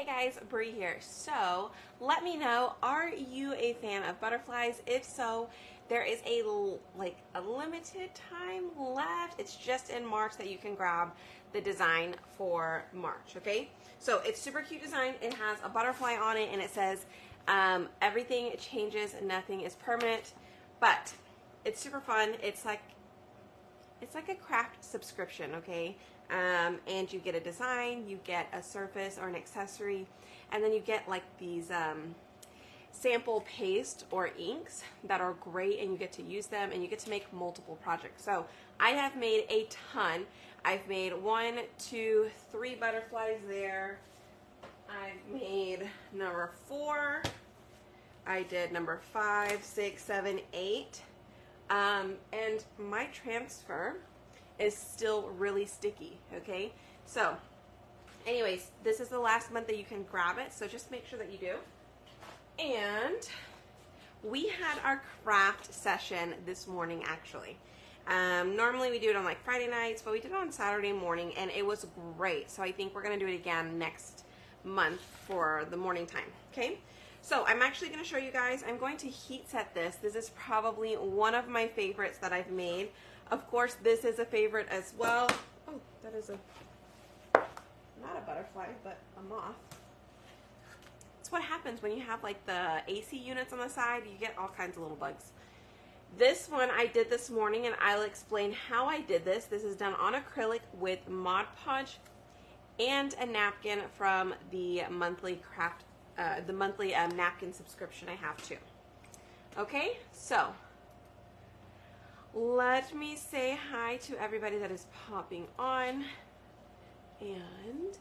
Hey guys, Bree here. So let me know, are you a fan of butterflies? If so, there is a limited time left. It's just in March that you can grab the design for March, okay? So it's super cute design. It has a butterfly on it and it says everything changes, nothing is permanent, but it's super fun. It's like a craft subscription, okay? And you get a design, you get a surface or an accessory, and then you get like these sample paste or inks that are great, and you get to use them and you get to make multiple projects. So I have made a ton. I've made 1, 2, 3 butterflies there. I've made number 4. I did number 5, 6, 7, 8. And my transfer is still really sticky, okay? So anyways, this is the last month that you can grab it, so just make sure that you do. And we had our craft session this morning, actually. Normally we do it on like Friday nights, but we did it on Saturday morning and it was great. So I think we're gonna do it again next month for the morning time, okay? So I'm actually going to show you guys, I'm going to heat set this. This is probably one of my favorites that I've made. Of course, this is a favorite as well. Oh, that is not a butterfly, but a moth. It's what happens when you have like the AC units on the side, you get all kinds of little bugs. This one I did this morning and I'll explain how I did this. This is done on acrylic with Mod Podge and a napkin from the monthly craft napkin subscription I have too. Okay, so let me say hi to everybody that is popping on, and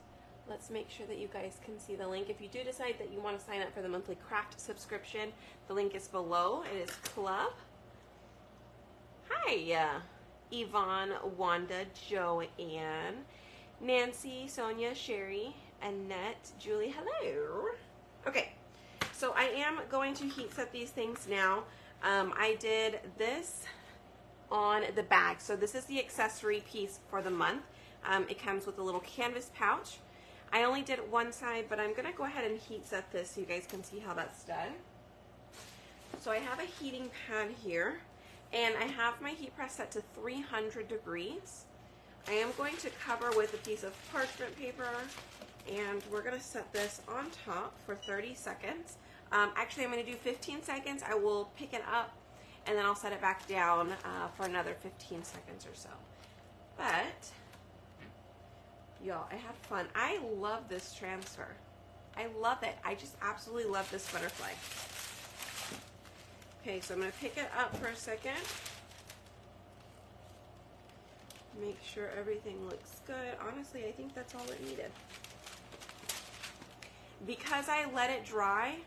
let's make sure that you guys can see the link. If you do decide that you want to sign up for the monthly craft subscription, the link is below. It is club. Hi, Yvonne, Wanda, Joanne, Nancy, Sonia, Sherry, Annette, Julie, hello. Okay, so I am going to heat set these things now. I did this on the bag. So this is the accessory piece for the month. It comes with a little canvas pouch. I only did one side, but I'm going to go ahead and heat set this so you guys can see how that's done. So I have a heating pad here, and I have my heat press set to 300 degrees. I am going to cover with a piece of parchment paper, and we're going to set this on top for 30 seconds. Actually, I'm going to do 15 seconds. I will pick it up, and then I'll set it back down for another 15 seconds or so. But, y'all, I had fun. I love this transfer. I love it. I just absolutely love this butterfly. Okay, so I'm going to pick it up for a second. Make sure everything looks good. Honestly, I think that's all it needed. Because I let it dry,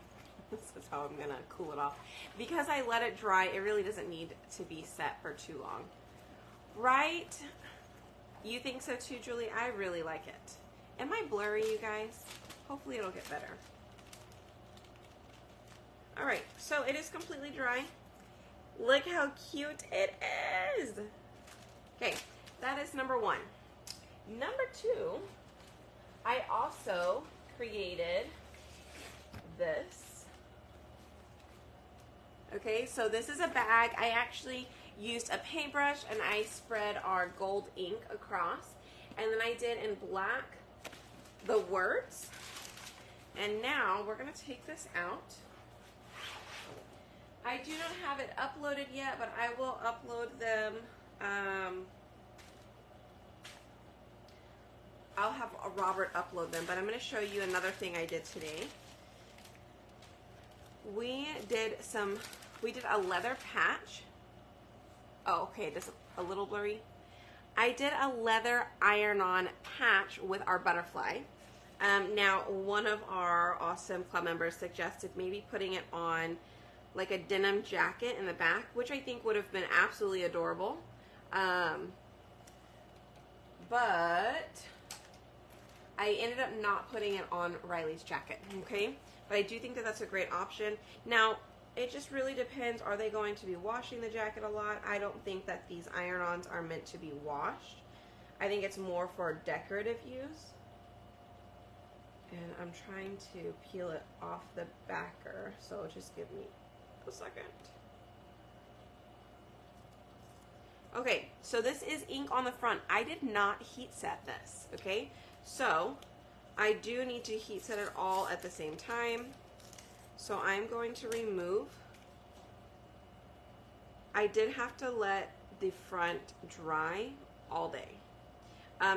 this is how I'm going to cool it off. Because I let it dry, it really doesn't need to be set for too long. Right? You think so too, Julie? I really like it. Am I blurry, you guys? Hopefully it'll get better. Alright, so it is completely dry. Look how cute it is. Okay, that is number 1. Number 2, I also created this. Okay, so this is a bag. I actually used a paintbrush and I spread our gold ink across, and then I did in black the words. And now we're going to take this out. I do not have it uploaded yet, but I will upload them. I'll have Robert upload them, but I'm going to show you another thing I did today. We did a leather patch. Oh, okay, this is a little blurry. I did a leather iron-on patch with our butterfly. Now, one of our awesome club members suggested maybe putting it on like a denim jacket in the back, which I think would have been absolutely adorable. But I ended up not putting it on Riley's jacket, okay? But I do think that that's a great option. Now, it just really depends. Are they going to be washing the jacket a lot? I don't think that these iron-ons are meant to be washed. I think it's more for decorative use. And I'm trying to peel it off the backer, so just give me a second. Okay, so this is ink on the front. I did not heat set this, okay? So I do need to heat set it all at the same time. So I'm going to remove. I did have to let the front dry all day.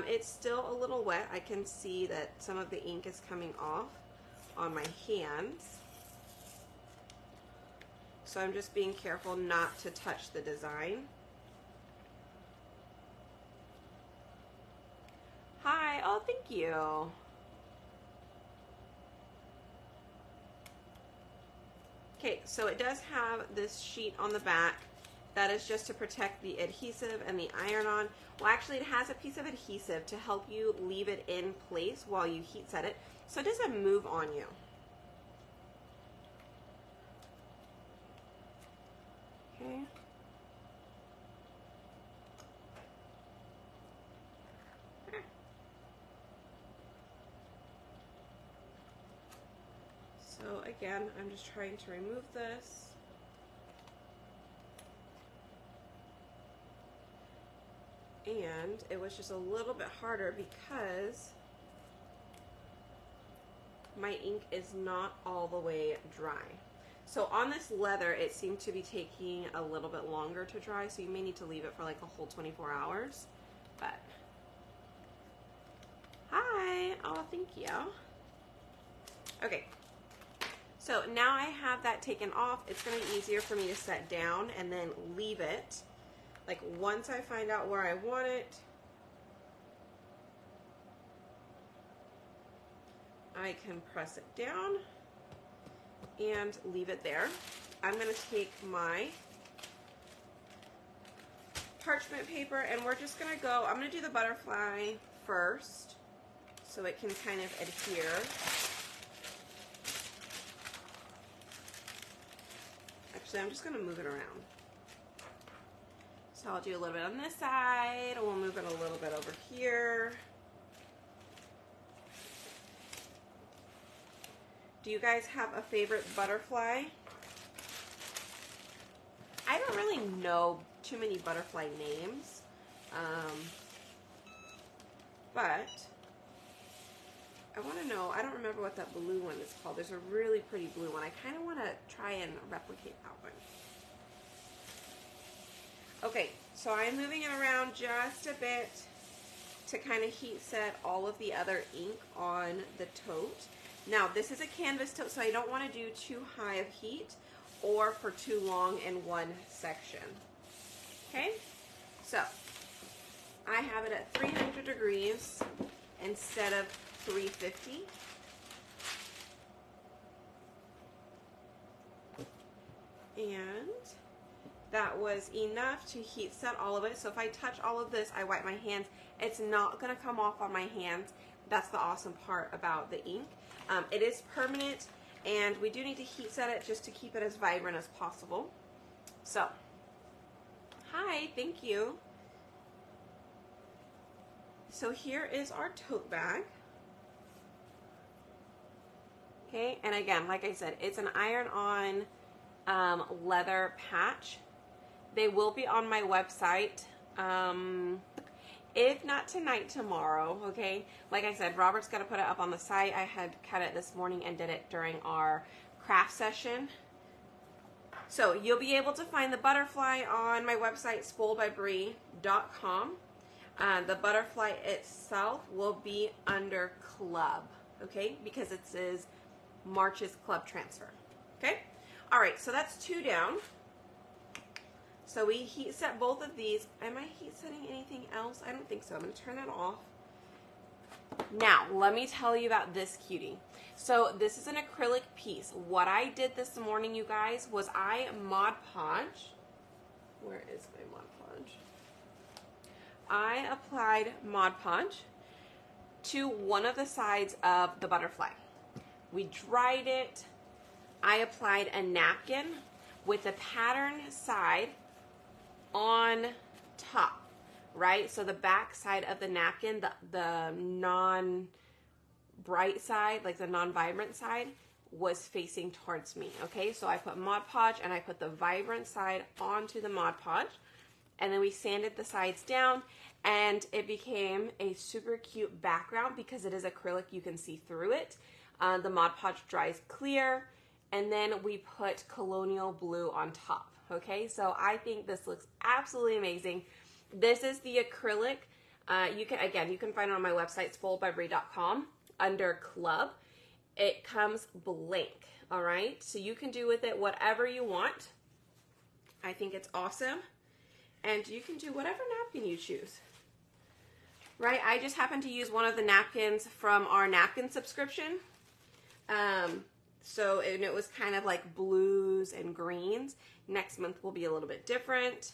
It's still a little wet. I can see that some of the ink is coming off on my hands. So I'm just being careful not to touch the design. Hi, oh, thank you. Okay, so it does have this sheet on the back. That is just to protect the adhesive and the iron-on. Well, actually, it has a piece of adhesive to help you leave it in place while you heat set it, so it doesn't move on you. Okay. So again, I'm just trying to remove this. And it was just a little bit harder because my ink is not all the way dry. So on this leather, it seemed to be taking a little bit longer to dry, so you may need to leave it for like a whole 24 hours. But, hi, oh, thank you. Okay, so now I have that taken off. It's gonna be easier for me to set down and then leave it. Like once I find out where I want it, I can press it down and leave it there. I'm going to take my parchment paper and we're just going to go, I'm going to do the butterfly first so it can kind of adhere. Actually, I'm just going to move it around. So I'll do a little bit on this side, and we'll move it a little bit over here. Do you guys have a favorite butterfly? I don't really know too many butterfly names, but I want to know, I don't remember what that blue one is called. There's a really pretty blue one. I kind of want to try and replicate that one. Okay, so I'm moving it around just a bit to kind of heat set all of the other ink on the tote. Now, this is a canvas tote, so I don't want to do too high of heat or for too long in one section. Okay, so I have it at 300 degrees instead of 350. And that was enough to heat set all of it. So if I touch all of this, I wipe my hands. It's not going to come off on my hands. That's the awesome part about the ink. It is permanent, and we do need to heat set it just to keep it as vibrant as possible. So, hi, thank you. So here is our tote bag. Okay, and again, like I said, it's an iron-on leather patch. They will be on my website, if not tonight, tomorrow, okay? Like I said, Robert's got to put it up on the site. I had cut it this morning and did it during our craft session. So you'll be able to find the butterfly on my website, spoledbybrie.com. The butterfly itself will be under club, okay? Because it says March's club transfer, okay? All right, so that's 2 down. So we heat set both of these. Am I heat setting anything else? I don't think so. I'm going to turn it off. Now, let me tell you about this cutie. So this is an acrylic piece. What I did this morning, you guys, was I Mod Podge. Where is my Mod Podge? I applied Mod Podge to one of the sides of the butterfly. We dried it. I applied a napkin with the pattern side on top, right? So the back side of the napkin, the non bright side, like the non-vibrant side, was facing towards me. Okay, so I put Mod Podge and I put the vibrant side onto the Mod Podge, and then we sanded the sides down, and it became a super cute background because it is acrylic. You can see through it. The Mod Podge dries clear, and then we put Colonial Blue on top. Okay, so I think this looks absolutely amazing. This is the acrylic. You can find it on my website, spoiledbybrie.com, under Club. It comes blank, all right? So you can do with it whatever you want. I think it's awesome. And you can do whatever napkin you choose, right? I just happened to use one of the napkins from our napkin subscription. And it was kind of like blues and greens. Next month will be a little bit different.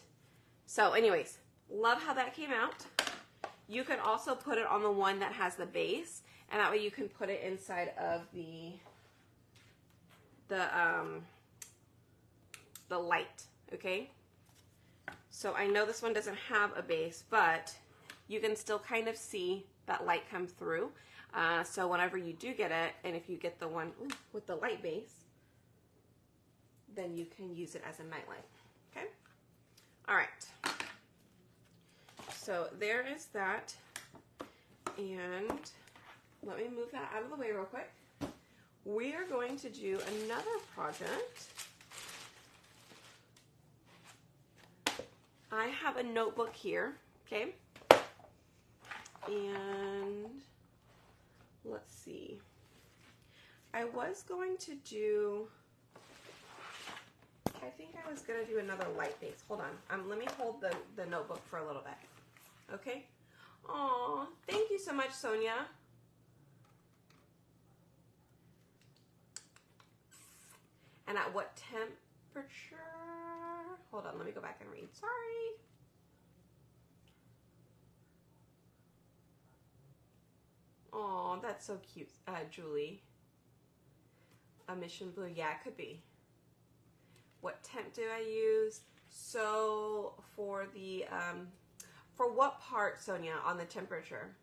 So anyways, love how that came out. You can also put it on the one that has the base, and that way you can put it inside of the light, okay? So I know this one doesn't have a base, but you can still kind of see that light come through. So whenever you do get it, and if you get the one with the light base, then you can use it as a nightlight, okay? All right. So there is that, and let me move that out of the way real quick. We are going to do another project. I have a notebook here, okay? And let's see. I was going to do, I think I was going to do another light base. Hold on. Let me hold the notebook for a little bit. Okay? Aw, thank you so much, Sonia. And at what temperature? Hold on, let me go back and read. Sorry. Aw, that's so cute, Julie. A mission blue, yeah, it could be. What temp do I use? So for the, for what part, Sonia, on the temperature?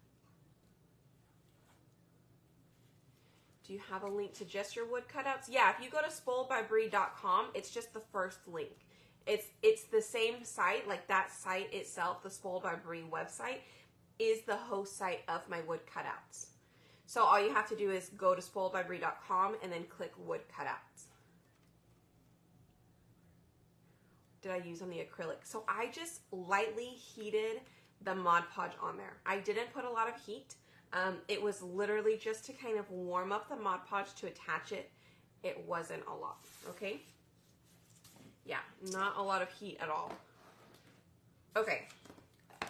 Do you have a link to just your wood cutouts? Yeah, if you go to spoiledbybrie.com, it's just the first link. It's the same site, like that site itself, the Spoiled by Brie website, is the host site of my wood cutouts. So all you have to do is go to spoiledbybrie.com and then click wood cutouts. Did I use on the acrylic? So I just lightly heated the Mod Podge on there. I didn't put a lot of heat. It was literally just to kind of warm up the Mod Podge to attach it. It wasn't a lot, okay? Yeah, not a lot of heat at all. Okay,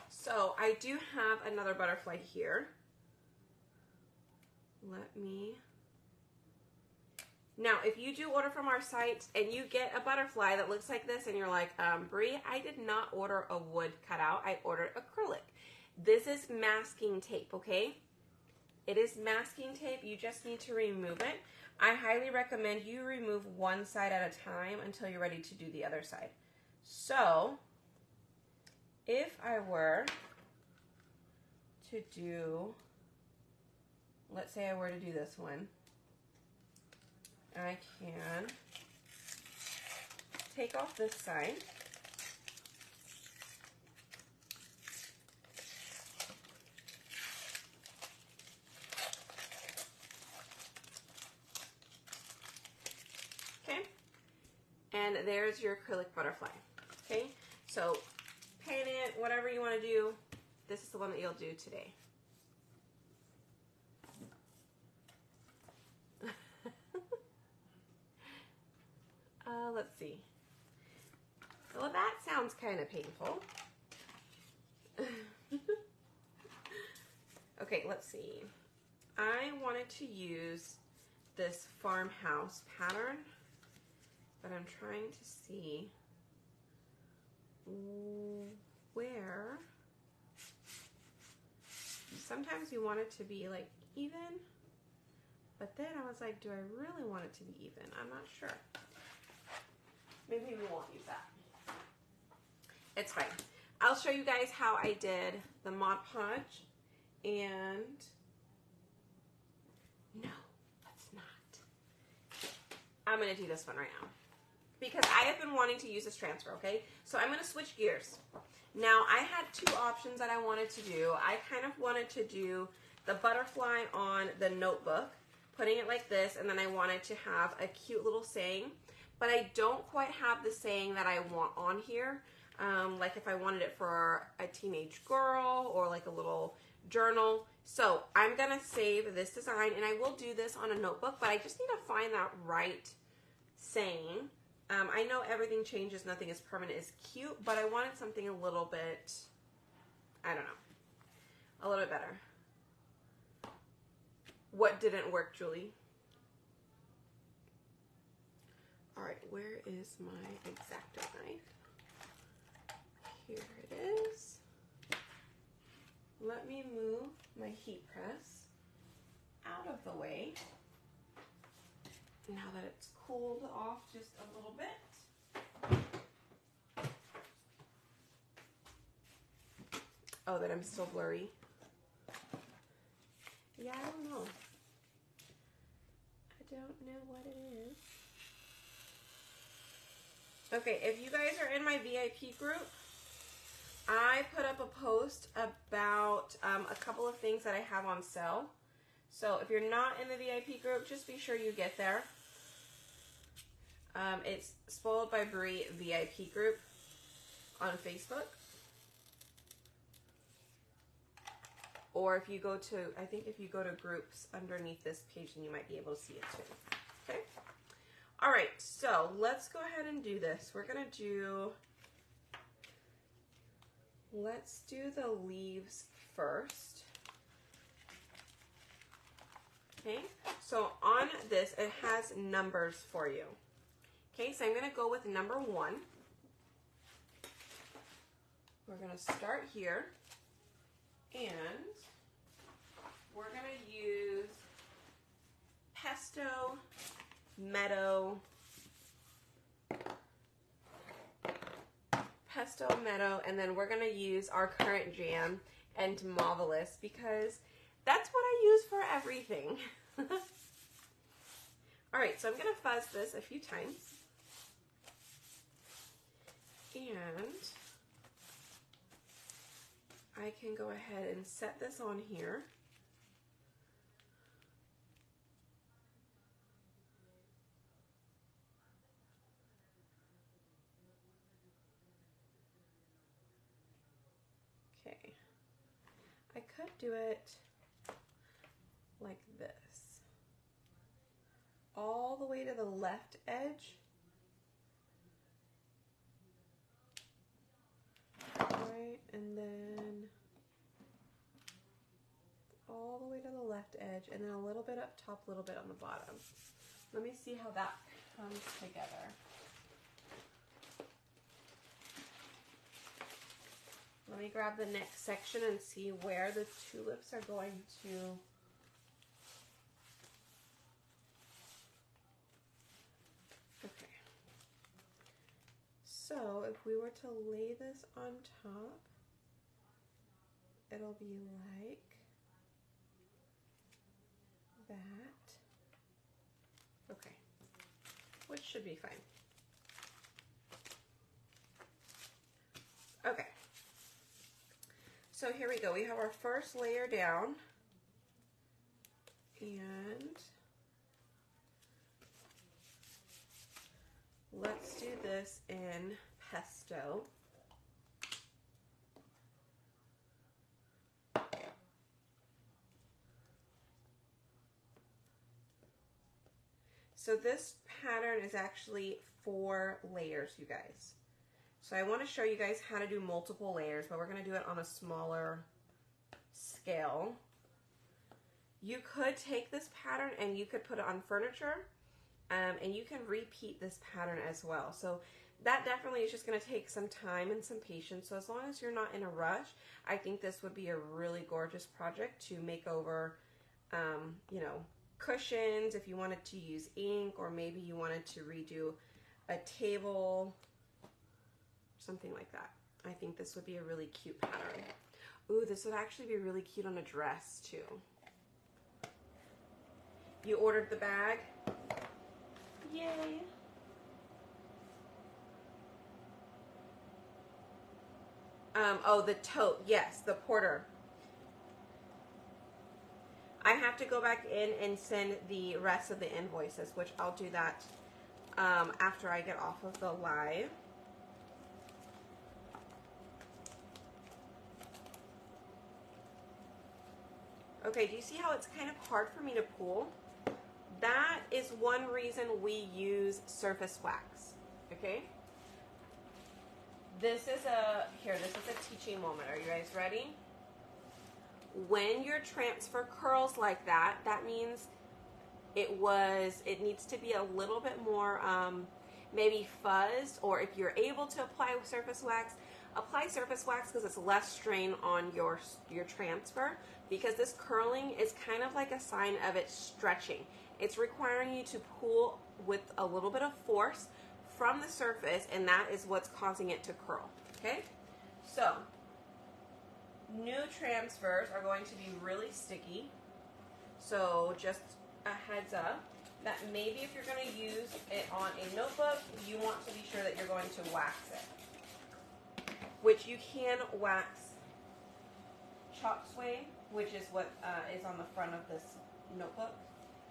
so I do have another butterfly here. Now, if you do order from our site and you get a butterfly that looks like this and you're like, Brie, I did not order a wood cutout, I ordered acrylic. This is masking tape, okay? It is masking tape, you just need to remove it. I highly recommend you remove one side at a time until you're ready to do the other side. So, if I were to do, let's say I were to do this one, I can take off this side. Okay, and there's your acrylic butterfly. Okay, so paint it, whatever you want to do. This is the one that you'll do today. Let's see. Well, that sounds kind of painful. Okay, let's see. I wanted to use this farmhouse pattern, but I'm trying to see where. Sometimes you want it to be like even, but then I was like, do I really want it to be even? I'm not sure. Maybe we won't use that. It's fine. I'll show you guys how I did the Mod Podge and I'm going to do this one right now because I have been wanting to use this transfer, okay? So I'm going to switch gears. Now, I had two options that I wanted to do. I kind of wanted to do the butterfly on the notebook, putting it like this, and then I wanted to have a cute little saying, but I don't quite have the saying that I want on here. Like if I wanted it for a teenage girl or like a little journal. So I'm going to save this design, and I will do this on a notebook, but I just need to find that right saying. I know everything changes, nothing is permanent is cute, but I wanted something a little bit, I don't know, a little bit better. What didn't work, Julie? All right, where is my X-Acto knife? Here it is. Let me move my heat press out of the way. Now that it's cooled off just a little bit. Oh, that I'm still blurry. Yeah, I don't know. I don't know what it is. Okay, if you guys are in my VIP group, I put up a post about a couple of things that I have on sale. So if you're not in the VIP group, just be sure you get there. It's Spoiled by Brie VIP group on Facebook. Or if you go to, I think if you go to groups underneath this page, then you might be able to see it too. Okay? All right, so let's go ahead and do this. We're going to do, let's do the leaves first. Okay, so on this, it has numbers for you. Okay, so I'm going to go with number 1. We're going to start here, and we're going to use Pesto, Meadow, and then we're going to use our current jam and Marvelous because that's what I use for everything. All right, so I'm going to fuzz this a few times. And I can go ahead and set this on here. Okay. I could do it like this. All the way to the left edge. Right, and then all the way to the left edge, and then a little bit up top, a little bit on the bottom. Let me see how that comes together. Let me grab the next section and see where the tulips are going to So if we were to lay this on top, it'll be like that. Okay, which should be fine. Okay, so here we go. We have our first layer down, and let's do this in Pesto. So this pattern is actually 4 layers, you guys. So I want to show you guys how to do multiple layers, but we're going to do it on a smaller scale. You could take this pattern and you could put it on furniture, and you can repeat this pattern as well. So that definitely is just going to take some time and some patience. So as long as you're not in a rush, I think this would be a really gorgeous project to make over, you know, cushions if you wanted to use ink, or maybe you wanted to redo a table, something like that. I think this would be a really cute pattern. Ooh, this would actually be really cute on a dress too. You ordered the bag? Yay. Oh, the tote. Yes, the porter. I have to go back in and send the rest of the invoices, which I'll do that after I get off of the live. Okay, do you see how it's kind of hard for me to pull? That is one reason we use surface wax, okay? This is a teaching moment. Are you guys ready? When your transfer curls like that, that means it needs to be a little bit more maybe fuzzed, or if you're able to apply surface wax because it's less strain on your transfer, because this curling is kind of like a sign of it stretching. It's requiring you to pull with a little bit of force from the surface, and that is what's causing it to curl, okay? So, new transfers are going to be really sticky, so just a heads up that maybe if you're going to use it on a notebook, you want to be sure that you're going to wax it, which you can wax chalk suede, which is what is on the front of this notebook.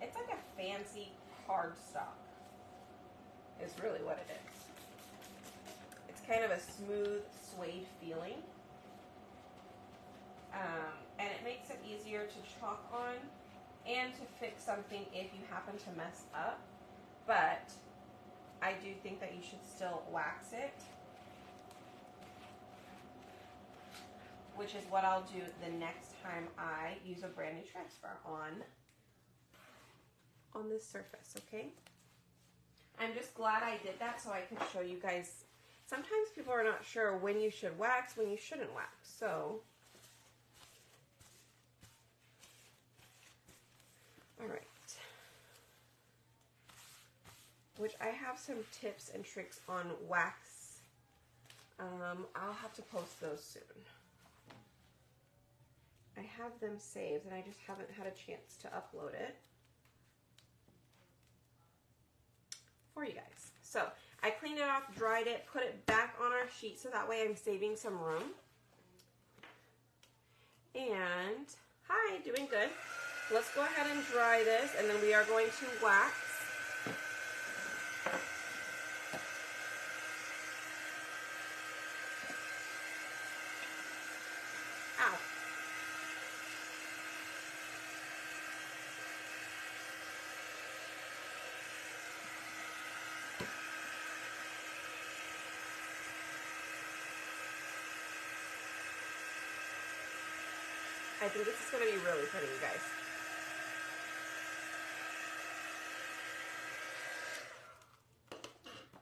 It's like a fancy cardstock is really what it is. It's kind of a smooth suede feeling. And it makes it easier to chalk on and to fix something if you happen to mess up. But I do think that you should still wax it, which is what I'll do the next time I use a brand new transfer on this surface, okay? I'm just glad I did that so I could show you guys. Sometimes people are not sure when you should wax, when you shouldn't wax. So, all right. Which I have some tips and tricks on wax. I'll have to post those soon. I have them saved and I just haven't had a chance to upload it for you guys. So I cleaned it off, dried it, put it back on our sheet so that way I'm saving some room. And hi, doing good. Let's go ahead and dry this, and then we are going to wax. Ow. I think this is going to be really pretty, you guys.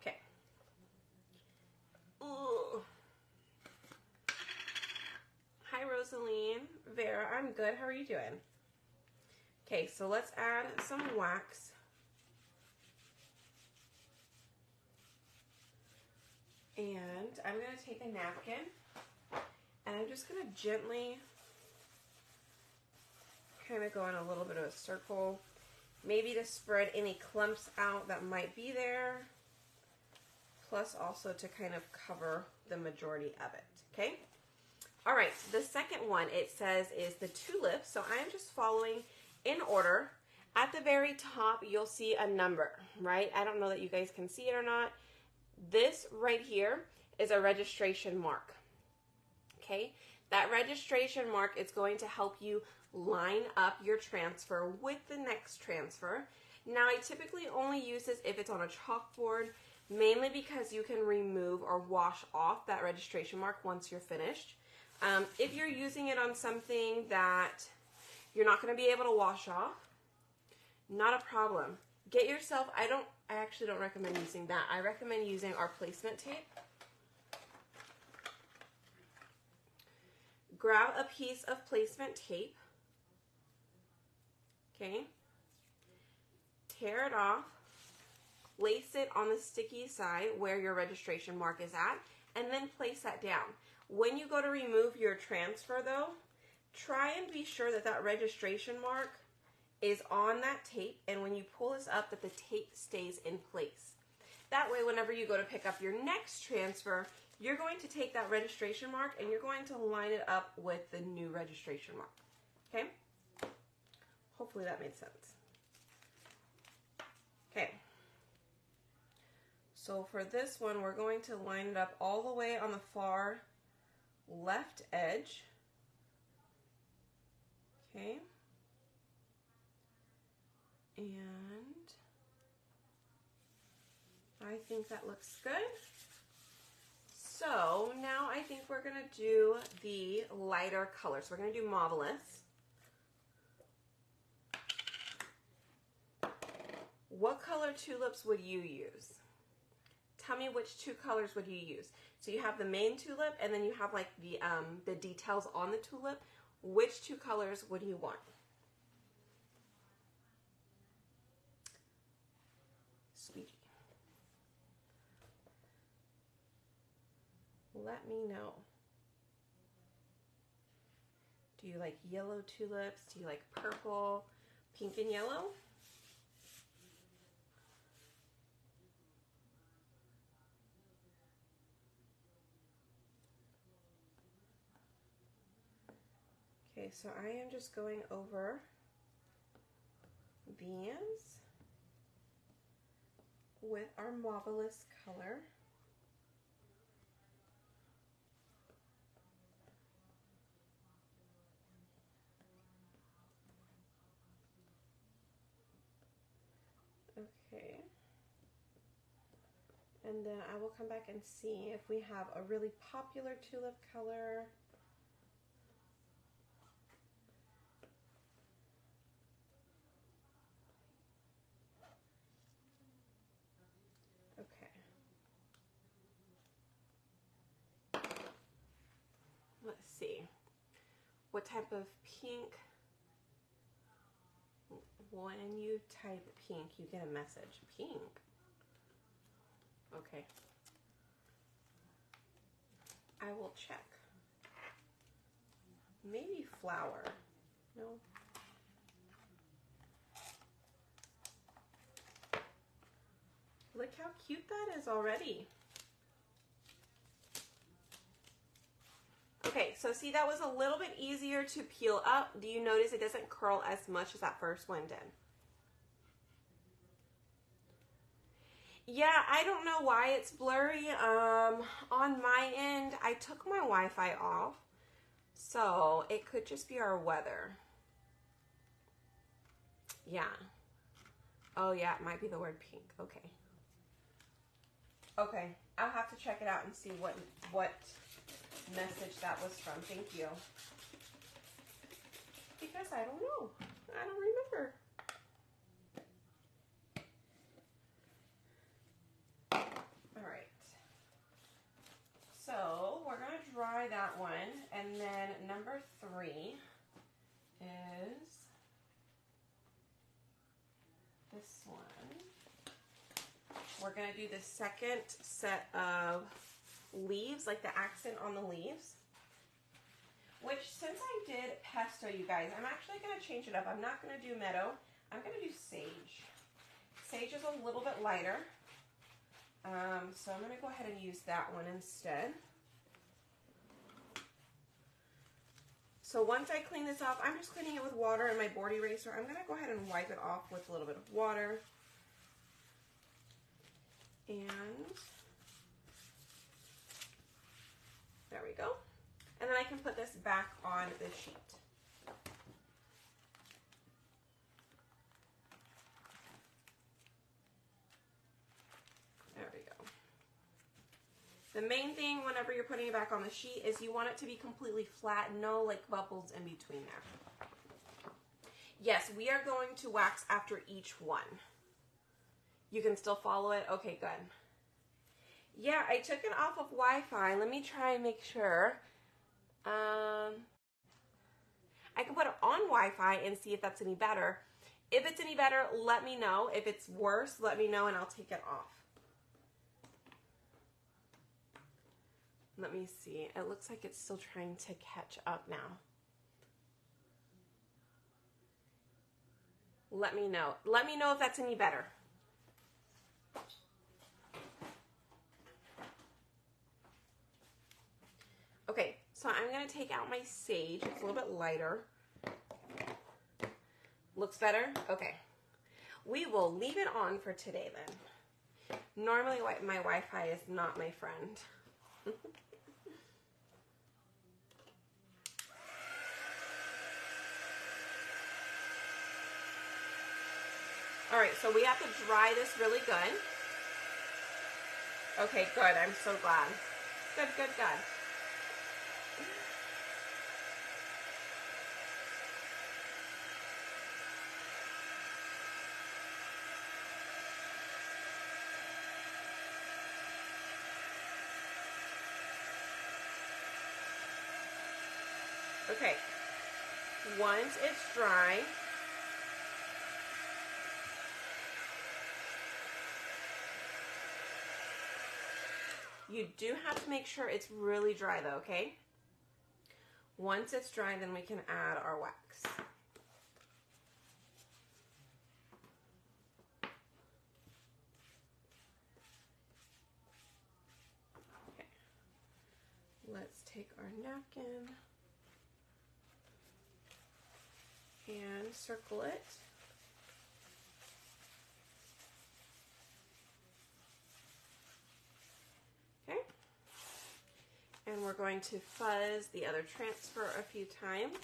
Okay. Ooh. Hi, Rosaline. Vera, I'm good. How are you doing? Okay, so let's add some wax. And I'm going to take a napkin, and I'm just going to gently kind of go in a little bit of a circle, maybe to spread any clumps out that might be there, plus also to kind of cover the majority of it, okay? All right, the second one it says is the Tulips, so I'm just following in order. At the very top, you'll see a number, right? I don't know that you guys can see it or not. This right here is a registration mark, okay? That registration mark is going to help you line up your transfer with the next transfer. Now, I typically only use this if it's on a chalkboard, mainly because you can remove or wash off that registration mark once you're finished. If you're using it on something that you're not going to be able to wash off, not a problem. Get yourself, I actually don't recommend using that. I recommend using our placement tape. Grab a piece of placement tape. Okay, tear it off, place it on the sticky side where your registration mark is at, and then place that down. When you go to remove your transfer though, try and be sure that that registration mark is on that tape, and when you pull this up, that the tape stays in place. That way, whenever you go to pick up your next transfer, you're going to take that registration mark and you're going to line it up with the new registration mark. Okay? Hopefully that made sense. Okay. So for this one, we're going to line it up all the way on the far left edge. Okay. And I think that looks good. So now I think we're going to do the lighter color. So we're going to do Marvelous. What color tulips would you use? Tell me which two colors would you use. So you have the main tulip and then you have like the details on the tulip. Which two colors would you want? Sweetie. Let me know. Do you like yellow tulips? Do you like purple, pink, and yellow? Okay, so I am just going over these with our Marvelous color. Okay. And then I will come back and see if we have a really popular tulip color. Okay. Let's see. What type of pink? When you type pink, you get a message. Pink. Okay. I will check. Maybe flower. No. Look how cute that is already. Okay, so see, that was a little bit easier to peel up. Do you notice it doesn't curl as much as that first one did? Yeah, I don't know why it's blurry. On my end, I took my Wi-Fi off, so it could just be our weather. Yeah. Oh yeah, it might be the word pink. Okay. Okay, I'll have to check it out and see what message that was from. Thank you. Because I don't know. I don't remember. Alright. So we're going to dry that one. And then number 3 is this one. We're going to do the second set of leaves, like the accent on the leaves. Which, since I did pesto, you guys, I'm actually going to change it up. I'm not going to do meadow. I'm going to do sage. Sage is a little bit lighter. So I'm going to go ahead and use that one instead. So once I clean this off, I'm just cleaning it with water and my board eraser. I'm going to go ahead and wipe it off with a little bit of water. And there we go. And then I can put this back on the sheet. There we go. The main thing whenever you're putting it back on the sheet is you want it to be completely flat, no like bubbles in between there. Yes, we are going to wax after each one. You can still follow it? Okay, good. Yeah, I took it off of Wi-Fi. Let me try and make sure. I can put it on Wi-Fi and see if that's any better. If it's any better, let me know. If it's worse, let me know and I'll take it off. Let me see. It looks like it's still trying to catch up now. Let me know. Let me know if that's any better. Okay, so I'm going to take out my sage. It's a little bit lighter. Looks better? Okay. We will leave it on for today then. Normally my Wi-Fi is not my friend. All right, so we have to dry this really good. Okay, good. I'm so glad. Good, good, good. Okay, once it's dry, you do have to make sure it's really dry though, okay? Once it's dry, then we can add our wax. Okay, let's take our napkin and circle it. Okay. And we're going to fuzz the other transfer a few times.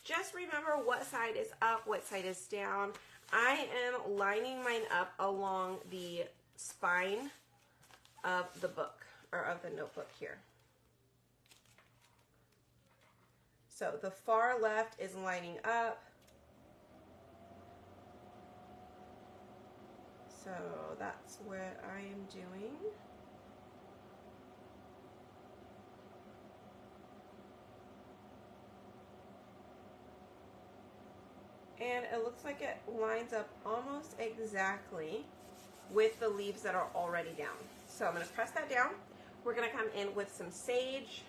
Just remember what side is up, what side is down. I am lining mine up along the spine of the book, or of the notebook here. So the far left is lining up. So that's what I am doing. And it looks like it lines up almost exactly with the leaves that are already down. So I'm going to press that down. We're going to come in with some sage.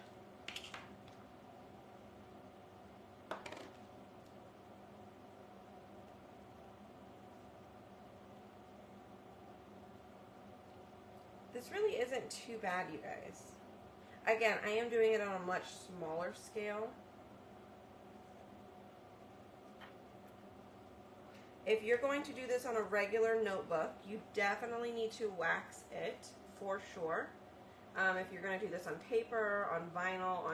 This really isn't too bad, you guys. Again, I am doing it on a much smaller scale. If you're going to do this on a regular notebook, you definitely need to wax it for sure. If you're going to do this on paper, on vinyl,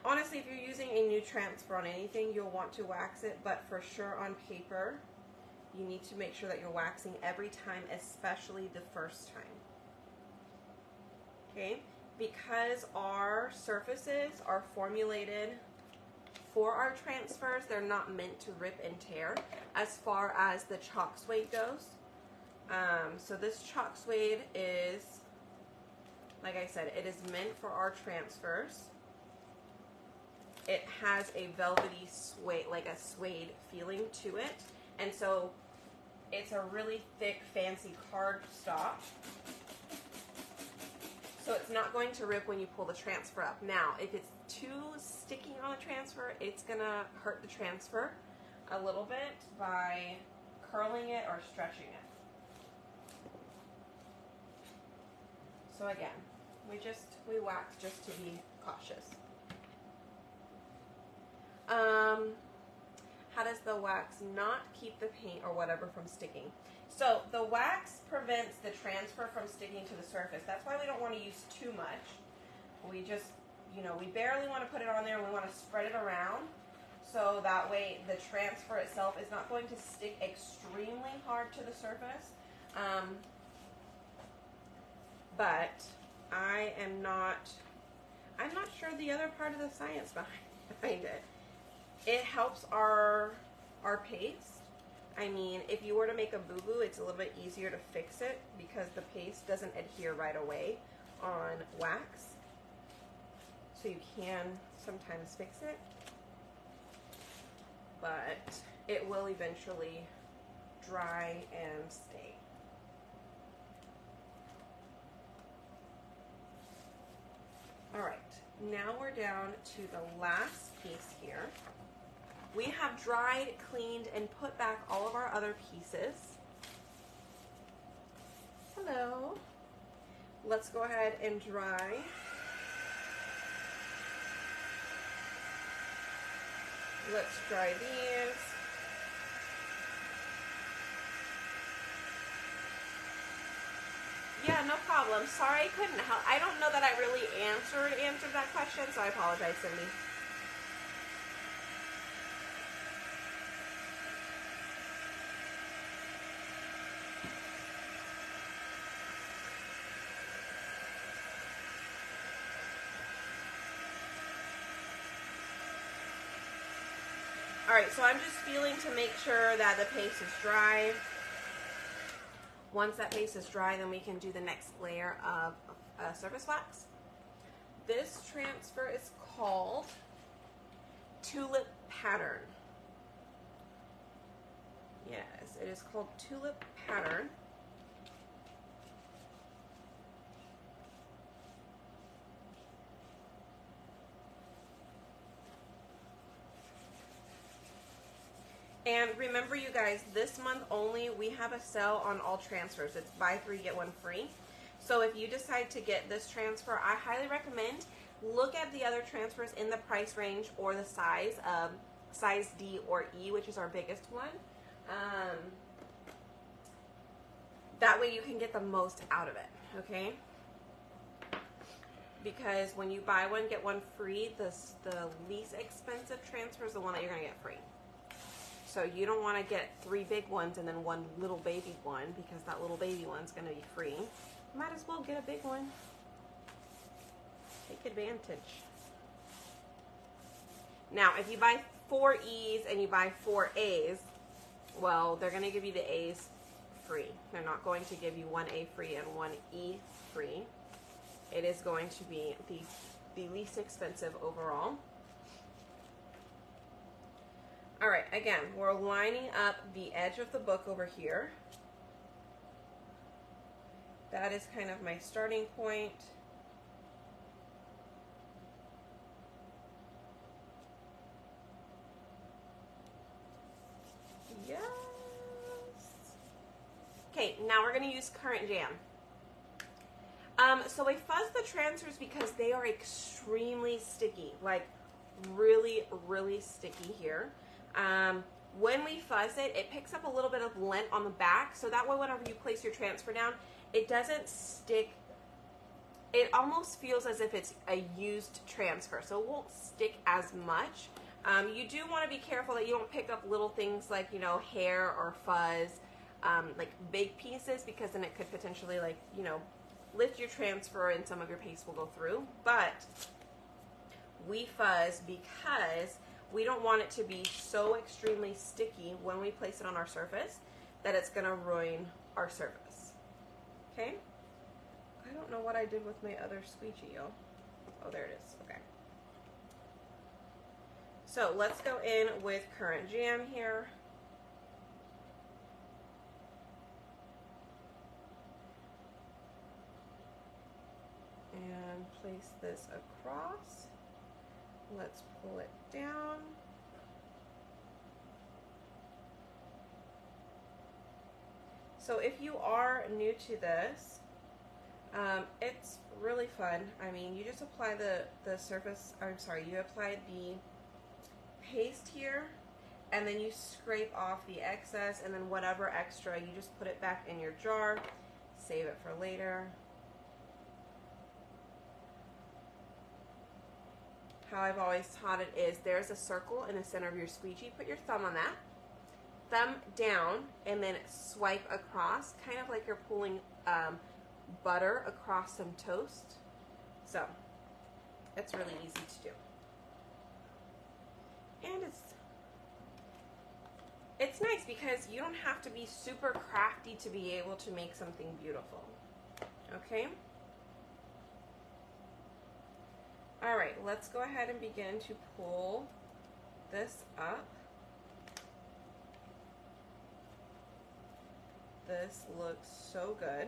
honestly, if you're using a new transfer on anything, you'll want to wax it, but for sure on paper, you need to make sure that you're waxing every time, especially the first time. Okay, because our surfaces are formulated for our transfers, they're not meant to rip and tear as far as the chalk suede goes. So this chalk suede is, like I said, it is meant for our transfers. It has a velvety suede, like a suede feeling to it. And so it's a really thick, fancy cardstock. So it's not going to rip when you pull the transfer up. Now, if it's too sticky on the transfer, it's gonna hurt the transfer a little bit by curling it or stretching it. So again, we wax just to be cautious. How does the wax not keep the paint or whatever from sticking? So the wax prevents the transfer from sticking to the surface. That's why we don't want to use too much. We just, we barely want to put it on there. We want to spread it around so that way the transfer itself is not going to stick extremely hard to the surface. But I'm not sure the other part of the science behind it. It helps our paste. I mean, if you were to make a boo-boo, it's a little bit easier to fix it because the paste doesn't adhere right away on wax. So you can sometimes fix it, but it will eventually dry and stay. All right, now we're down to the last piece here. We have dried, cleaned, and put back all of our other pieces. Hello. Let's go ahead and dry. Let's dry these. Yeah, no problem. Sorry I couldn't help. I don't know that I really answered that question, so I apologize, Cindy. All right, so I'm just feeling to make sure that the paste is dry. Once that paste is dry, then we can do the next layer of surface wax. This transfer is called Tulip Pattern. Yes, it is called Tulip Pattern. And remember, you guys, this month only, we have a sale on all transfers. It's buy 3, get 1 free. So if you decide to get this transfer, I highly recommend look at the other transfers in the price range or the size, size D or E, which is our biggest one. That way you can get the most out of it, okay? Because when you buy 1, get 1 free, the least expensive transfer is the one that you're going to get free. So you don't want to get 3 big ones and then 1 little baby one, because that little baby one's going to be free. Might as well get a big one. Take advantage. Now, if you buy 4 E's and you buy 4 A's, well, they're going to give you the A's free. They're not going to give you 1 A free and 1 E free. It is going to be the least expensive overall. All right, again, we're lining up the edge of the book over here. That is kind of my starting point. Yes. Okay, now we're going to use Currant Jam. So I fuzz the transfers because they are extremely sticky, like really, really sticky here. When we fuzz it, it picks up a little bit of lint on the back, so that way whenever you place your transfer down, it doesn't stick. It almost feels as if it's a used transfer, so it won't stick as much. You do want to be careful that you don't pick up little things like, you know, hair or fuzz, like big pieces, because then it could potentially, like, you know, lift your transfer and some of your paste will go through. But we fuzz because we don't want it to be so extremely sticky when we place it on our surface that it's going to ruin our surface. Okay? I don't know what I did with my other squeegee. Oh, there it is. Okay. So let's go in with Currant Jam here. And place this across. Let's pull it down. So if you are new to this, it's really fun. I mean, you just apply the surface, I'm sorry, you apply the paste here, and then you scrape off the excess, and then whatever extra, you just put it back in your jar, save it for later. How I've always taught it is there's a circle in the center of your squeegee. Put your thumb on that. Thumb down and then swipe across, kind of like you're pulling butter across some toast. So it's really easy to do. And it's nice because you don't have to be super crafty to be able to make something beautiful. Okay? Alright, let's go ahead and begin to pull this up. This looks so good.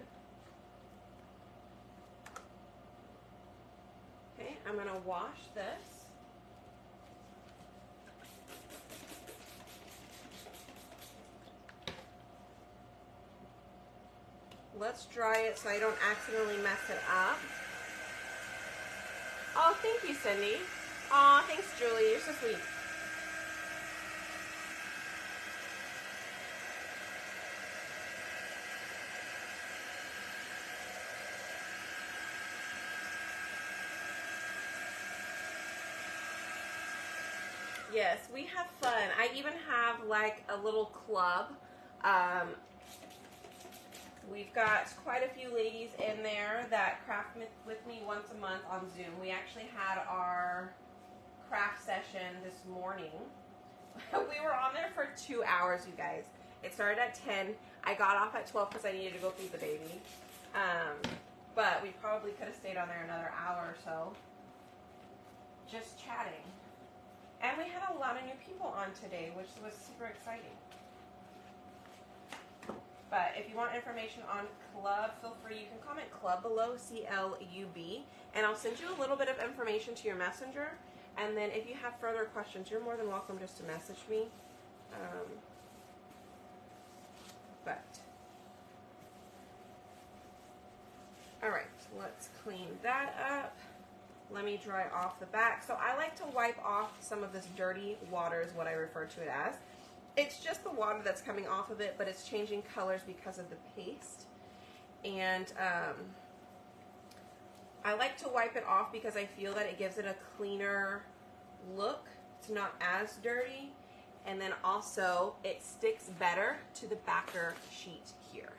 Okay, I'm going to wash this. let's dry it so I don't accidentally mess it up. Oh, thank you, Cindy. Aw, thanks, Julie. You're so sweet. Yes, we have fun. I even have like a little club. We've got quite a few ladies in there that craft with me once a month on Zoom. We actually had our craft session this morning. We were on there for 2 hours, you guys. It started at 10. I got off at 12 because I needed to go feed the baby. But we probably could have stayed on there another hour or so, just chatting. And we had a lot of new people on today, which was super exciting. But if you want information on Club, feel free. You can comment Club below, C-L-U-B, and I'll send you a little bit of information to your messenger. And then if you have further questions, you're more than welcome just to message me. All right, let's clean that up. Let me dry off the back. So I like to wipe off some of this dirty water is what I refer to it as. It's just the water that's coming off of it, but it's changing colors because of the paste. And I like to wipe it off because I feel that it gives it a cleaner look. It's not as dirty. And then also it sticks better to the backer sheet here.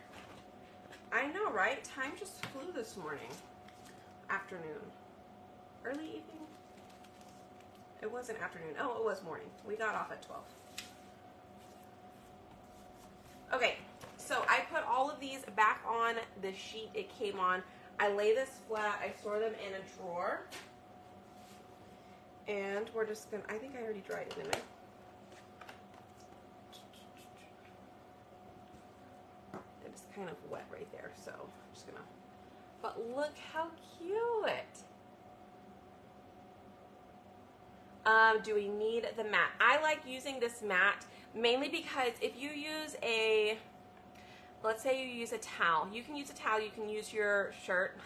I know, right? Time just flew this morning. Afternoon. Early evening? It wasn't afternoon. Oh, it was morning. We got off at 12. Okay, so I put all of these back on the sheet it came on. I lay this flat. I store them in a drawer. And we're just going to, I think I already dried it, didn't I? It's kind of wet right there, so I'm just going to, but look how cute. Do we need the mat? I like using this mat mainly because if you use a, let's say you use a towel. You can use a towel, you can use your shirt.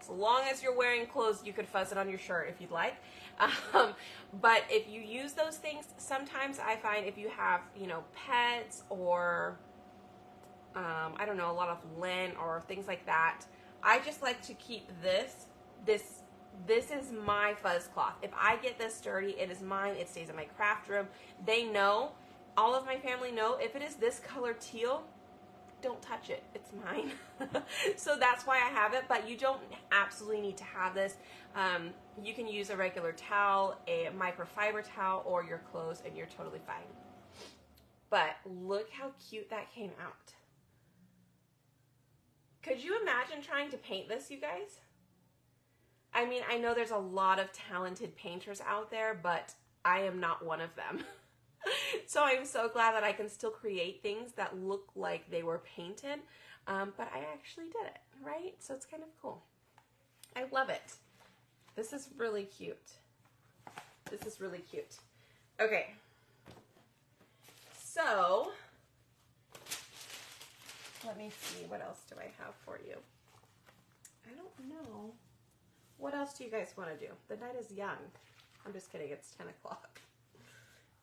As long as you're wearing clothes, you could fuzz it on your shirt if you'd like. But if you use those things, sometimes I find if you have, you know, pets or, I don't know, a lot of lint or things like that, I just like to keep this is my fuzz cloth. If I get this dirty, it is mine. It stays in my craft room. They know, all of my family know, if it is this color teal, don't touch it. It's mine. So that's why I have it, but you don't absolutely need to have this. You can use a regular towel, a microfiber towel, or your clothes, and you're totally fine. But look how cute that came out. Could you imagine trying to paint this, you guys? I mean, I know there's a lot of talented painters out there, but I am not one of them. So I'm so glad that I can still create things that look like they were painted, but I actually did it, right? So it's kind of cool. I love it. This is really cute. This is really cute. Okay. So, let me see. What else do I have for you? I don't know. What else do you guys want to do? The night is young. I'm just kidding. It's 10 o'clock.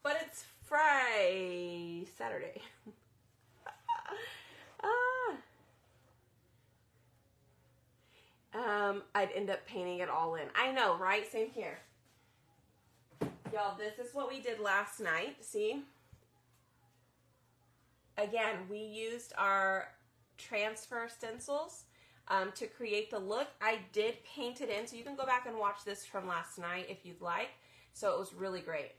But it's Saturday. I'd end up painting it all in. I know, right? Same here. Y'all, this is what we did last night. See? Again, we used our transfer stencils to create the look. I did paint it in, so you can go back and watch this from last night if you'd like. So it was really great.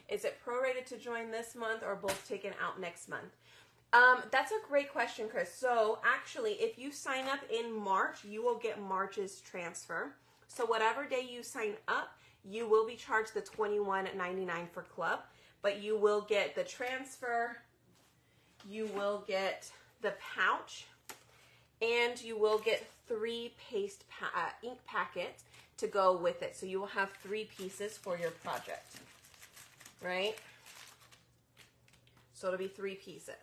Is it prorated to join this month or both taken out next month? That's a great question, Chris. So actually, if you sign up in March, you will get March's transfer. So whatever day you sign up, you will be charged the $21.99 for club, but you will get the transfer, you will get the pouch, and you will get 3 paste ink packets to go with it. So you will have 3 pieces for your project, right? So it'll be 3 pieces.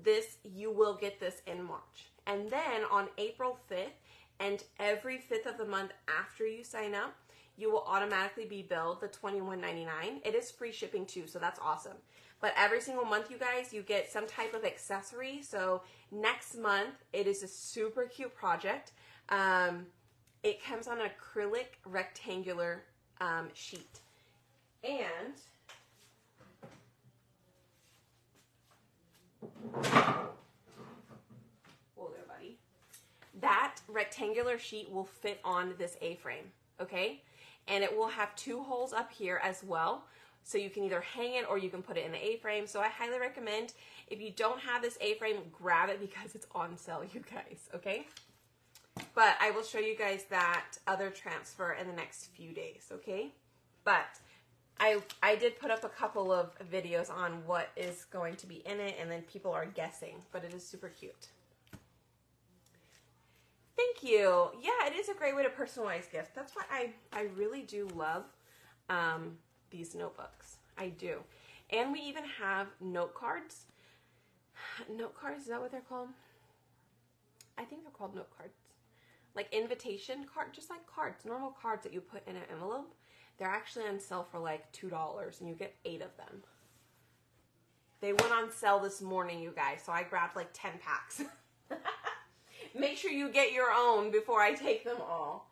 This, you will get this in March. And then on April 5th and every 5th of the month after you sign up, you will automatically be billed the $21.99. It is free shipping too, so that's awesome. But every single month, you guys, you get some type of accessory. So next month, it is a super cute project. It comes on an acrylic rectangular sheet. And whoa there, buddy. That rectangular sheet will fit on this A-frame, okay? And it will have 2 holes up here as well. So you can either hang it or you can put it in the A-frame. So I highly recommend, if you don't have this A-frame, grab it because it's on sale, you guys, okay? But I will show you guys that other transfer in the next few days, okay? But I did put up a couple of videos on what is going to be in it, and then people are guessing, but it is super cute. Thank you. Yeah, it is a great way to personalize gifts. That's why I really do love these notebooks. I do. And we even have note cards. Note cards, is that what they're called? I think they're called note cards. Like invitation card, just like cards, normal cards that you put in an envelope. They're actually on sale for like $2 and you get 8 of them. They went on sale this morning, you guys, so I grabbed like 10 packs. Make sure you get your own before I take them all.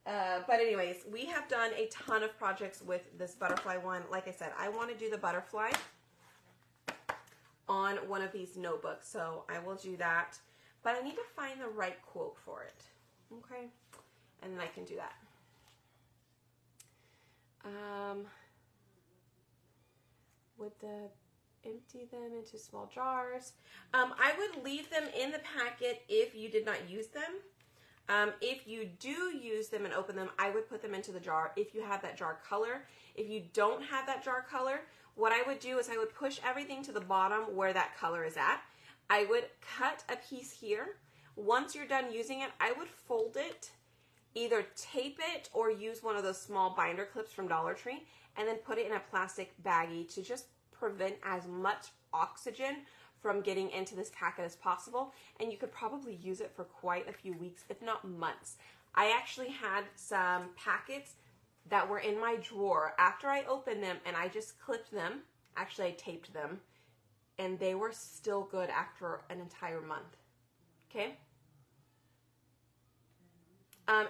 But anyways, we have done a ton of projects with this butterfly one. Like I said, I want to do the butterfly on one of these notebooks, so I will do that. But I need to find the right quote for it, okay? And then I can do that. Would empty them into small jars? I would leave them in the packet if you did not use them. If you do use them and open them, I would put them into the jar if you have that jar color. If you don't have that jar color, what I would do is I would push everything to the bottom where that color is at. I would cut a piece here. Once you're done using it, I would fold it, either tape it or use one of those small binder clips from Dollar Tree, and then put it in a plastic baggie to just prevent as much oxygen from getting into this packet as possible. And you could probably use it for quite a few weeks, if not months. I actually had some packets that were in my drawer after I opened them and I just clipped them. Actually, I taped them. And they were still good after an entire month, okay?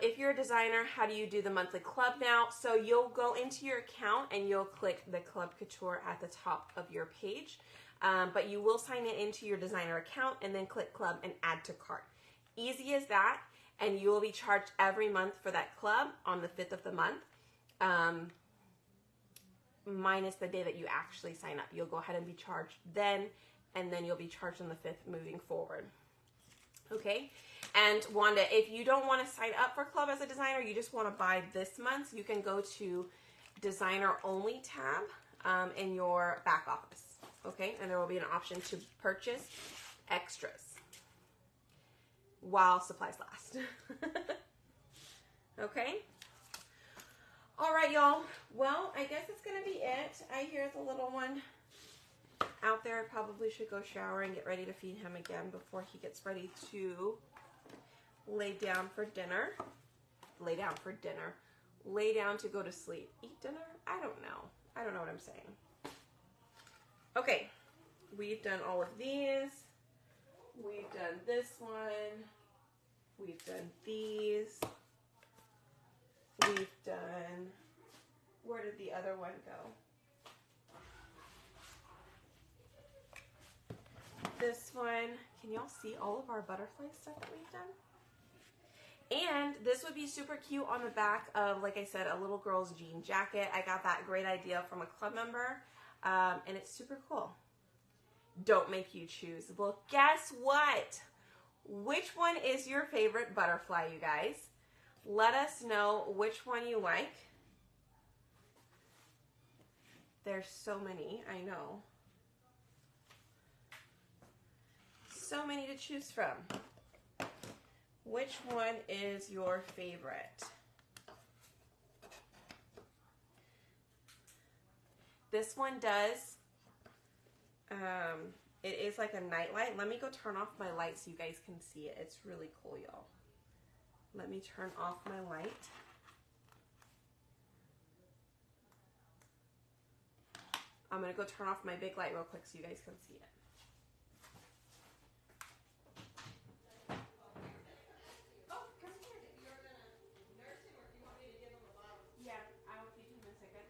If you're a designer, how do you do the monthly club now? So you'll go into your account and you'll click the Club Couture at the top of your page. But you will sign it into your designer account and then click club and add to cart. Easy as that, and you will be charged every month for that club on the 5th of the month. Minus the day that you actually sign up. You'll go ahead and be charged then, and then you'll be charged on the 5th moving forward. Okay? And Wanda, if you don't want to sign up for club as a designer, you just want to buy this month's, you can go to designer only tab in your back office. Okay? And there will be an option to purchase extras while supplies last. Okay? All right, y'all. Well, I guess it's going to be it. I hear the little one out there. I probably should go shower and get ready to feed him again before he gets ready to lay down for dinner. Lay down for dinner. Lay down to go to sleep. Eat dinner? I don't know. I don't know what I'm saying. Okay. We've done all of these. We've done this one. We've done these. We've done, where did the other one go? This one, can y'all see all of our butterfly stuff that we've done? And this would be super cute on the back of, like I said, a little girl's jean jacket. I got that great idea from a club member, and it's super cool. Don't make you choose. Well, guess what? Which one is your favorite butterfly, you guys? Let us know which one you like. There's so many, I know. So many to choose from. Which one is your favorite? This one does It is like a night light. Let me go turn off my light so you guys can see it. It's really cool, y'all. Let me turn off my light. I'm gonna go turn off my big light real quick so you guys can see it. Yeah, I will feed him in a second.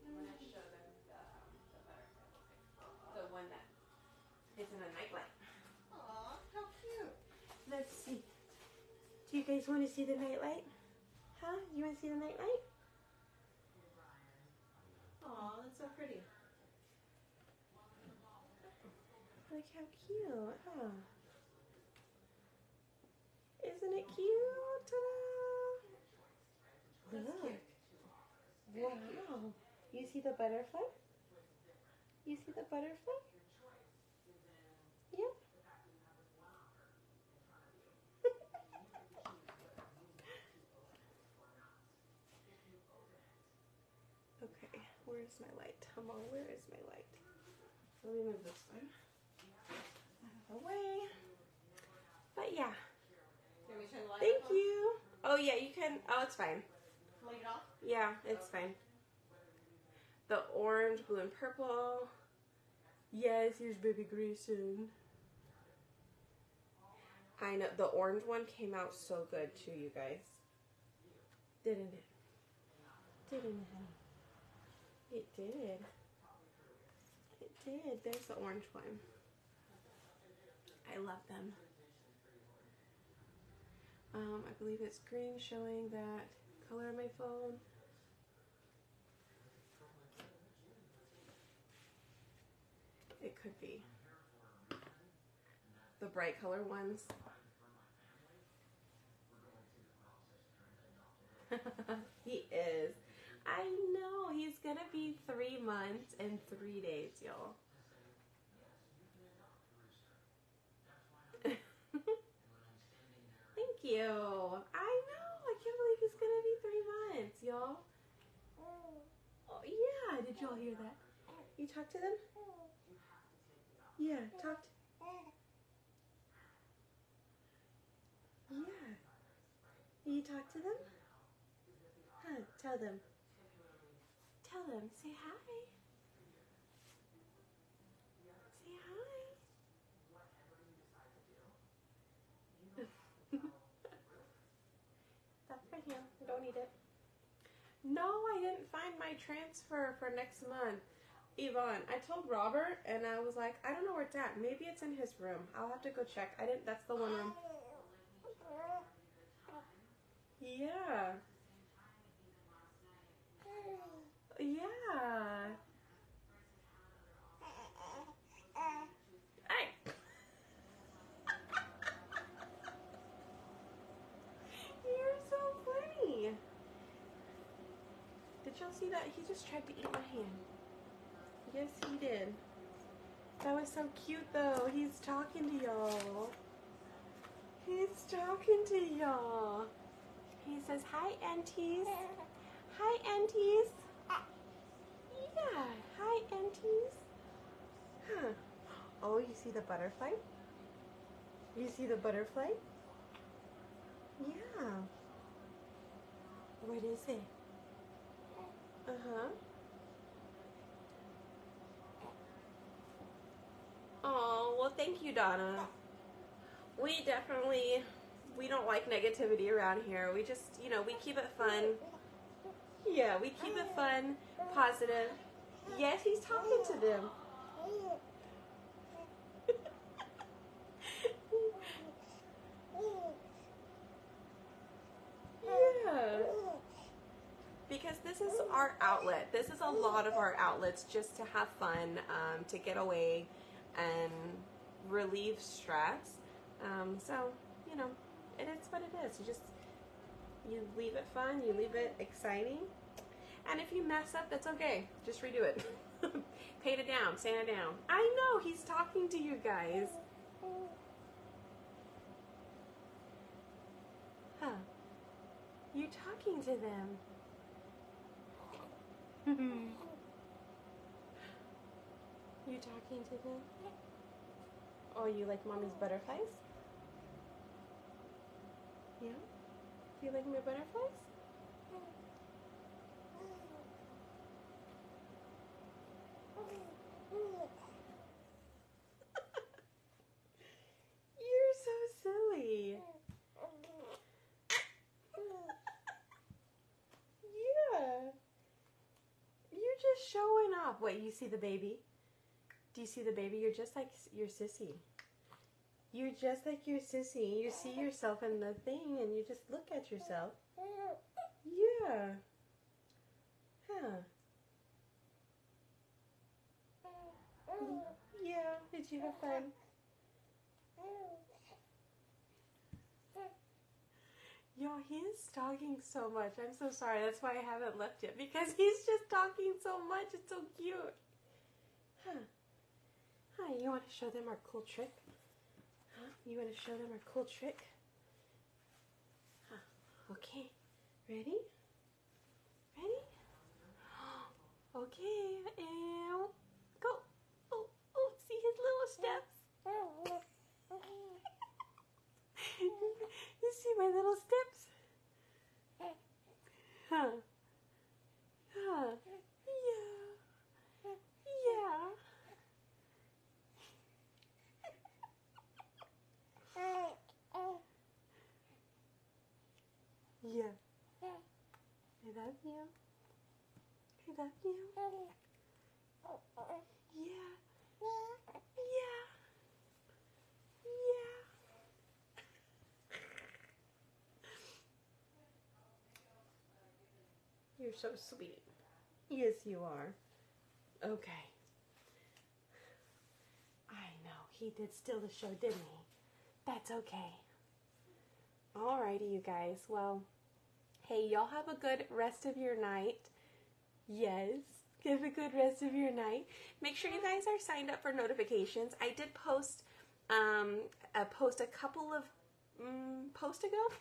I'm gonna show them the butterfly. The one that is in a night light. Aw, how cute. Let's see. Do you guys want to see the night light? Huh? You want to see the night light? Aw, that's so pretty. Look how cute, huh? Isn't it cute? Ta-da! Look. Wow. You see the butterfly? You see the butterfly? Yeah. Okay, where's my light? Come on, where is my light? Let me move this one out of the way. But yeah. Can we turn the light Thank off? you. Oh yeah, you can. Oh, it's fine. Light it off? Yeah, it's fine. The orange, blue, and purple. Yes, here's baby Grayson. I know, the orange one came out so good too, you guys. Didn't it? Didn't it? It did. It did. There's the orange one. I love them. I believe it's green, showing that color on my phone. It could be. The bright color ones. He is. I know. He's gonna be 3 months and 3 days, y'all. Thank you. I know. I can't believe he's gonna be 3 months, y'all. Oh, yeah. Did y'all hear that? You talk to them? Yeah, talk to... Yeah. You talk to them? Huh, tell them. Tell them. Say hi. Say hi. That's for him. Don't eat it. No, I didn't find my transfer for next month. Yvonne, I told Robert and I was like, I don't know where it's at. Maybe it's in his room. I'll have to go check. I didn't, that's the one room. Yeah. Yeah. Hey. You're so funny. Did y'all see that? He just tried to eat my hand. Yes, he did. That was so cute, though. He's talking to y'all. He's talking to y'all. He says, hi, aunties. Hi, aunties. Yeah, hi, aunties. Huh. Oh, you see the butterfly? You see the butterfly? Yeah. What is it? Uh-huh. Oh, well, thank you, Donna. We don't like negativity around here. We just, we keep it fun. Yeah, we keep it fun, positive. Yes, he's talking to them. Yeah. Because this is our outlet. This is a lot of our outlets, just to have fun, to get away and relieve stress. So, it is what it is. You leave it fun, you leave it exciting. And if you mess up, that's okay. Just redo it. Paint it down, sand it down. I know, he's talking to you guys. Huh. You're talking to them. You talking to them? Oh, you like mommy's butterflies? Yeah? Do you like my butterflies? You're so silly. Yeah. You're just showing off. Wait, you see the baby? Do you see the baby? You're just like your sissy. You're just like your sissy. You see yourself in the thing and you just look at yourself. Yeah. Huh. Yeah. Did you have fun? Yo, he's talking so much. I'm so sorry. That's why I haven't left yet. Because he's just talking so much. It's so cute. Huh. Hi, you want to show them our cool trick? Huh? You want to show them our cool trick? Huh. Okay. Ready? Ready? Okay. And go. Oh, oh, see his little steps? You see my little steps? Huh. Huh. Yeah. Yeah. Yeah. I love you. I love you. Yeah. Yeah. Yeah. You're so sweet. Yes, you are. Okay. I know. He did steal the show, didn't he? That's okay. Alrighty, you guys. Well, hey, y'all have a good rest of your night. Yes. Have a good rest of your night. Make sure you guys are signed up for notifications. I did post a couple of posts ago.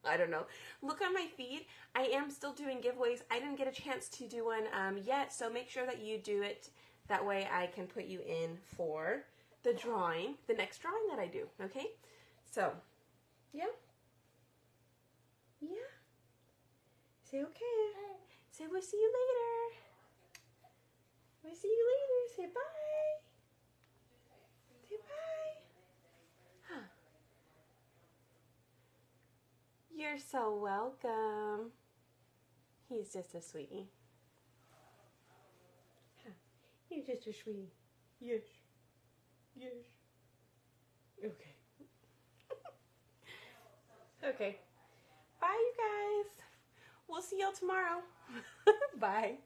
I don't know. Look on my feed. I am still doing giveaways. I didn't get a chance to do one yet, so make sure that you do it. That way I can put you in for the drawing, the next drawing that I do, okay? So, yeah? Yeah? Say okay. Say we'll see you later. We'll see you later. Say bye. Say bye. Huh. You're so welcome. He's just a sweetie. Huh. You're just a sweetie. Yes. Yes. Okay. Okay. Bye, you guys. We'll see y'all tomorrow. Bye.